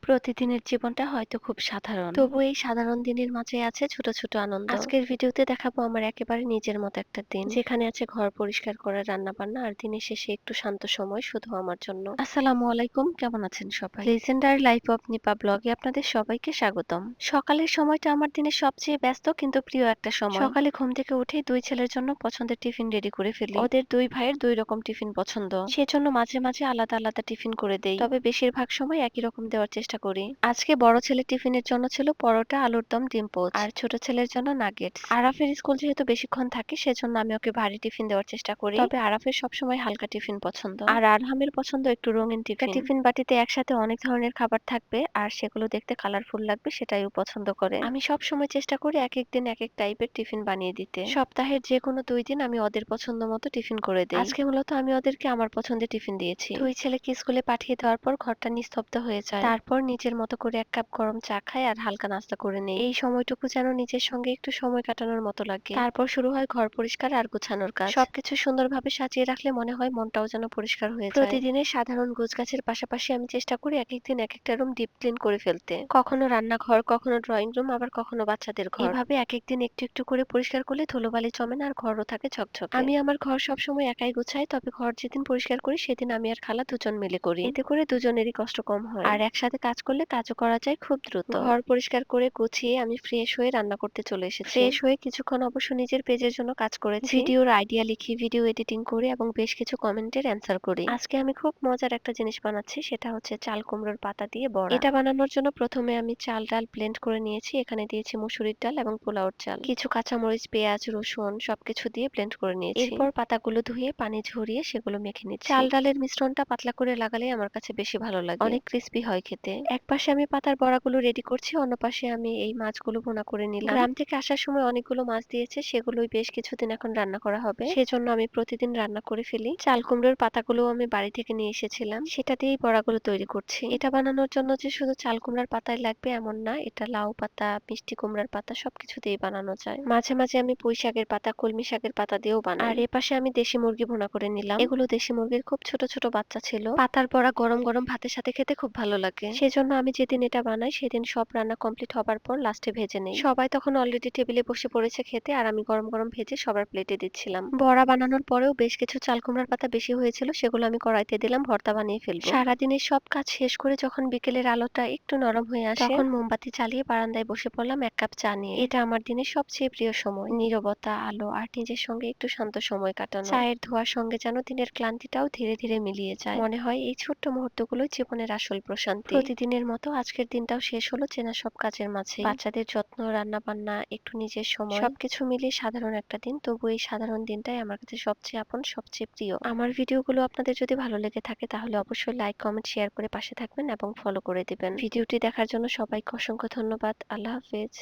প্রতিদিনের জীবনটা হয়তো খুব সাধারণ, তবু এই সাধারণ দিনের মাঝে আছে ছোট ছোট আনন্দ। আজকের ভিডিওতে দেখাবো আমার একেবারে নিজের মতো একটা দিন, যেখানে আছে ঘর পরিষ্কার করা, রান্না বান্না, আর দিনের শেষে একটু শান্ত সময় শুধু আমার জন্য। আসসালামু আলাইকুম, কেমন আছেন সবাই? লেজেন্ডারি লাইফ অফ নিপা ব্লগে আপনাদের সবাইকে স্বাগতম। সকালের সময়টা আমার দিনের সবচেয়ে ব্যস্ত কিন্তু প্রিয় একটা সময়। সকালে ঘুম থেকে উঠেই দুই ছেলের জন্য পছন্দের টিফিন রেডি করে ফেলি। ওদের দুই ভাইয়ের দুই রকম টিফিন পছন্দ, সেজন্য মাঝে মাঝে আলাদা আলাদা টিফিন করে দেই, তবে বেশিরভাগ সময় একই রকম দেওয়ার চেষ্টা করি। আজকে বড় ছেলের টিফিনের জন্য ছিল পরোটা, আলুর দম, ডিম পোচ, আর ছোট ছেলের জন্য নাগেটস। আরাফের স্কুল যেহেতু বেশিক্ষণ থাকে, সেজন্য আমি ওকে ভারী টিফিন দেওয়ার চেষ্টা করি, তবে আরাফের সবসময় হালকা টিফিন পছন্দ, আর আরহামের পছন্দ একটু রঙিন টিফিন। টিফিন বাটিতে একসাথে অনেক ধরনের খাবার থাকবে আর সেগুলো দেখতে কালারফুল লাগবে, সেটাই ও পছন্দ করে। আমি সব সময় চেষ্টা করি এক এক দিন এক এক টাইপের টিফিন বানিয়ে দিতে। সপ্তাহের যে কোনো 2 দিন আমি ওদের পছন্দ মতো টিফিন করে দেই। আজকে মূলত আমি ওদেরকে আমার পছন্দের টিফিন দিয়েছি। দুই ছেলেকে স্কুলে পাঠিয়ে দেওয়ার পর ঘরটা নিস্তব্ধ হয়ে যায়। তারপর নিজের মতো করে 1 কাপ গরম চা খাই আর হালকা নাস্তা করে নেই। এই সময়টুকু যেন নিজের সঙ্গে একটু সময় কাটানোর মতো লাগে। তারপর শুরু হয় ঘর পরিষ্কার আর গোছানোর কাজ। সবকিছু সুন্দরভাবে সাজিয়ে রাখলে মনে হয় মনটাও যেন পরিষ্কার হয়ে যায়। প্রতিদিনের সাধারণ গোছগাছের পাশাপাশি আমি চেষ্টা করি এক এক দিন এক একটা রুম ডিপ ক্লিন করে ফেলতে। কখনো রান্নাঘর, কখনো ড্রয়িং রুম, আবার কখনো বাচ্চাদের ঘর। এভাবে এক এক দিন একটু একটু করে পরিষ্কার করলে ধুলোবালি জমে না আর ঘরও থাকে ঝকঝকে। আমি আমার ঘর সবসময় একাই গোছাই, তবে ঘর যেদিন পরিষ্কার করি সেদিন আমি আর খালা দুজন মিলে করি। এতে করে দুজনেরই কষ্ট কম হয় আর একসাথে কাজ করলে কাজও করা যায় খুব দ্রুত। ঘর পরিষ্কার করে গুছিয়ে আমি ফ্রেশ হয়ে রান্না করতে চলে এসেছি। ফ্রেশ হয়ে কিছুক্ষণ অবশ্য নিজের পেজের জন্য কাজ করেছি। ভিডিওর আইডিয়া লিখি, ভিডিও এডিটিং করি এবং বেশ কিছু কমেন্টের অ্যান্সার করি। আজকে আমি খুব মজার একটা জিনিস বানাচ্ছি, সেটা হচ্ছে চাল কুমড়োর পাতা দিয়ে বড়া। এটা বানানোর জন্য প্রথমে আমি চাল ডাল ব্লেন্ড করে নিয়েছি। এখানে দিয়েছি মসুরির ডাল এবং পোলাওর চাল, কিছু কাঁচামরিচ, পেঁয়াজ, রসুন সবকিছু দিয়ে ব্লেন্ড করে নিয়েছি। এরপর পাতাগুলো ধুয়ে পানি ঝরিয়ে সেগুলো মেখে নিচ্ছি। চাল ডালের মিশ্রণটা পাতলা করে লাগালে আমার কাছে বেশি ভালো লাগে, অনেক ক্রিস্পি হয় খেতে। এক পাশে আমি পাতার বড়াগুলো রেডি করছি, অন্য পাশে আমি এই মাছগুলো ভুনা করে নিলাম। গ্রাম থেকে আসার সময় অনেকগুলো মাছ দিয়েছে, সেগুলোই বেশ কিছুদিন এখন রান্না করা হবে, সেজন্য আমি প্রতিদিন রান্না করে ফেলি। চাল কুমড়োর পাতাগুলো আমি বাড়ি থেকে নিয়ে এসেছিলাম, সেটা দিয়েই বড়াগুলো তৈরি করছি। এটা বানানোর জন্য যে শুধু চাল কুমড়ার পাতাই লাগবে এমন না, এটা লাউ পাতা, মিষ্টি কুমড়ার পাতা সবকিছু দিয়েই বানানো যায়। মাঝে মাঝে আমি পুঁই শাকের পাতা, কলমি শাকের পাতা দিয়েও বানাই। আর এপাশে আমি দেশি মুরগি ভুনা করে নিলাম। এগুলো দেশি মুরগির খুব ছোট ছোট বাচ্চা ছিল। পাতার বড়া গরম গরম ভাতের সাথে খেতে খুব ভালো লাগে, সেজন্য আমি যেদিন এটা বানাই সেদিন সব রান্না কমপ্লিট হবার পর লাস্টে ভেজে নেই। সবাই তখন অলরেডি টেবিলে বসে পড়েছে খেতে, আর আমি গরম গরম ভেজে সবার প্লেটে দিচ্ছিলাম। বড়া বানানোর পরেও বেশ কিছু চাল কুমড়ার পাতা বেশি হয়েছিল, সেগুলো আমি কড়াইতে দিলাম, ভর্তা বানিয়ে ফেলবো। সারাদিনের সব কাজ শেষ করে যখন বিকেলের আলোটা একটু নরম হয়ে আসে, তখন মোমবাতি চালিয়ে বারান্দায় বসে পড়লাম 1 কাপ চা নিয়ে। এটা আমার দিনের সবচেয়ে প্রিয় সময়, নীরবতা, আলো আর নিজের সঙ্গে একটু শান্ত সময় কাটানো। চায়ের ধোঁয়ার সঙ্গে যেন দিনের ক্লান্তিটাও ধীরে ধীরে মিলিয়ে যায়। মনে হয় এই ছোট্ট মুহূর্তগুলোই জীবনের আসল প্রশান্তি। প্রতিদিনের মতো আজকের দিনটাও শেষ হলো চেনা সব কাজের মাঝে। বাচ্চাদের যত্ন, রান্না বান্না, একটু নিজের সময়, সবকিছু মিলিয়ে সাধারণ একটা দিন, তবু এই সাধারণ দিনটাই আমার কাছে সবচেয়ে আপন, সবচেয়ে প্রিয়। আমার ভিডিওগুলো আপনাদের যদি ভালো লেগে থাকে তাহলে অবশ্যই লাইক, কমেন্ট, শেয়ার করে পাশে থাকবেন এবং ফলো করে দিবেন। ভিডিওটি দেখার জন্য সবাইকে অসংখ্য ধন্যবাদ। আল্লাহ হাফেজ।